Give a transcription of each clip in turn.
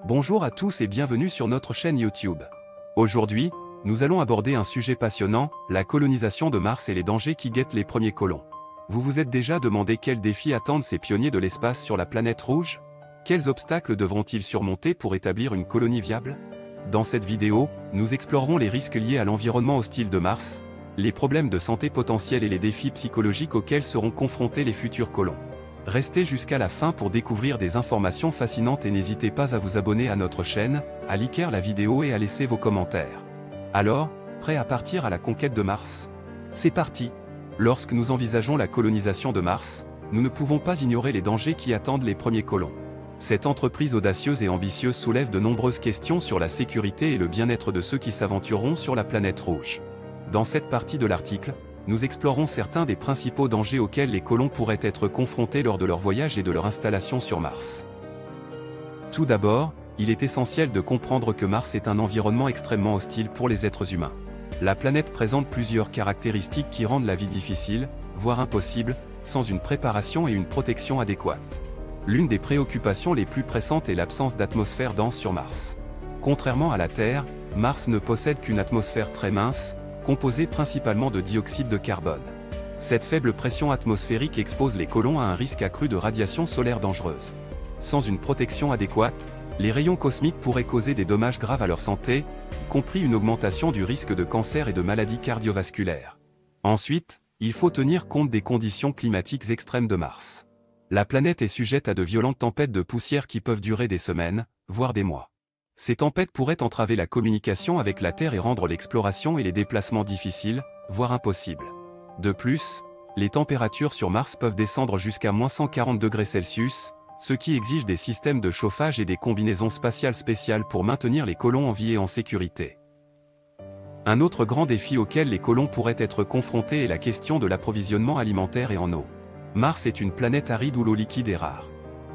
Bonjour à tous et bienvenue sur notre chaîne YouTube. Aujourd'hui, nous allons aborder un sujet passionnant, la colonisation de Mars et les dangers qui guettent les premiers colons. Vous vous êtes déjà demandé quels défis attendent ces pionniers de l'espace sur la planète rouge? Quels obstacles devront-ils surmonter pour établir une colonie viable? Dans cette vidéo, nous explorerons les risques liés à l'environnement hostile de Mars, les problèmes de santé potentiels et les défis psychologiques auxquels seront confrontés les futurs colons. Restez jusqu'à la fin pour découvrir des informations fascinantes et n'hésitez pas à vous abonner à notre chaîne, à liker la vidéo et à laisser vos commentaires. Alors, prêt à partir à la conquête de Mars? C'est parti! Lorsque nous envisageons la colonisation de Mars, nous ne pouvons pas ignorer les dangers qui attendent les premiers colons. Cette entreprise audacieuse et ambitieuse soulève de nombreuses questions sur la sécurité et le bien-être de ceux qui s'aventureront sur la planète rouge. Dans cette partie de l'article, nous explorons certains des principaux dangers auxquels les colons pourraient être confrontés lors de leur voyage et de leur installation sur Mars. Tout d'abord, il est essentiel de comprendre que Mars est un environnement extrêmement hostile pour les êtres humains. La planète présente plusieurs caractéristiques qui rendent la vie difficile, voire impossible, sans une préparation et une protection adéquates. L'une des préoccupations les plus pressantes est l'absence d'atmosphère dense sur Mars. Contrairement à la Terre, Mars ne possède qu'une atmosphère très mince, composée principalement de dioxyde de carbone. Cette faible pression atmosphérique expose les colons à un risque accru de radiation solaire dangereuse. Sans une protection adéquate, les rayons cosmiques pourraient causer des dommages graves à leur santé, y compris une augmentation du risque de cancer et de maladies cardiovasculaires. Ensuite, il faut tenir compte des conditions climatiques extrêmes de Mars. La planète est sujette à de violentes tempêtes de poussière qui peuvent durer des semaines, voire des mois. Ces tempêtes pourraient entraver la communication avec la Terre et rendre l'exploration et les déplacements difficiles, voire impossibles. De plus, les températures sur Mars peuvent descendre jusqu'à -140 degrés Celsius, ce qui exige des systèmes de chauffage et des combinaisons spatiales spéciales pour maintenir les colons en vie et en sécurité. Un autre grand défi auquel les colons pourraient être confrontés est la question de l'approvisionnement alimentaire et en eau. Mars est une planète aride où l'eau liquide est rare.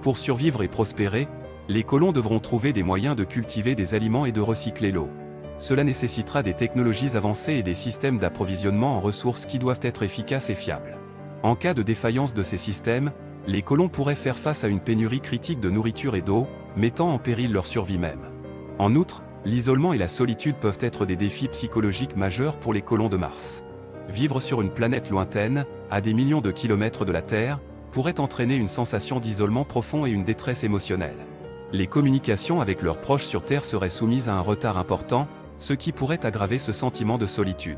Pour survivre et prospérer, les colons devront trouver des moyens de cultiver des aliments et de recycler l'eau. Cela nécessitera des technologies avancées et des systèmes d'approvisionnement en ressources qui doivent être efficaces et fiables. En cas de défaillance de ces systèmes, les colons pourraient faire face à une pénurie critique de nourriture et d'eau, mettant en péril leur survie même. En outre, l'isolement et la solitude peuvent être des défis psychologiques majeurs pour les colons de Mars. Vivre sur une planète lointaine, à des millions de kilomètres de la Terre, pourrait entraîner une sensation d'isolement profond et une détresse émotionnelle. Les communications avec leurs proches sur Terre seraient soumises à un retard important, ce qui pourrait aggraver ce sentiment de solitude.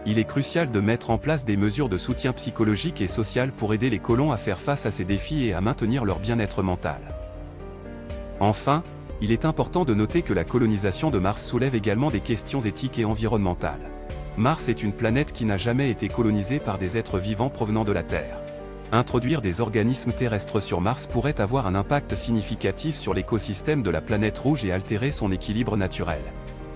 Il est crucial de mettre en place des mesures de soutien psychologique et social pour aider les colons à faire face à ces défis et à maintenir leur bien-être mental. Enfin, il est important de noter que la colonisation de Mars soulève également des questions éthiques et environnementales. Mars est une planète qui n'a jamais été colonisée par des êtres vivants provenant de la Terre. Introduire des organismes terrestres sur Mars pourrait avoir un impact significatif sur l'écosystème de la planète rouge et altérer son équilibre naturel.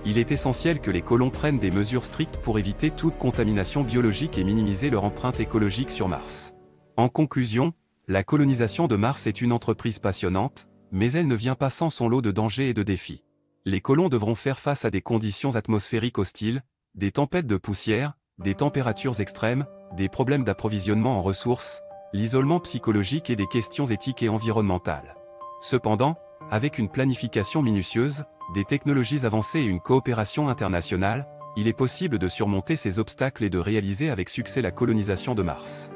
Il est essentiel que les colons prennent des mesures strictes pour éviter toute contamination biologique et minimiser leur empreinte écologique sur Mars. En conclusion, la colonisation de Mars est une entreprise passionnante, mais elle ne vient pas sans son lot de dangers et de défis. Les colons devront faire face à des conditions atmosphériques hostiles, des tempêtes de poussière, des températures extrêmes, des problèmes d'approvisionnement en ressources, l'isolement psychologique et des questions éthiques et environnementales. Cependant, avec une planification minutieuse, des technologies avancées et une coopération internationale, il est possible de surmonter ces obstacles et de réaliser avec succès la colonisation de Mars.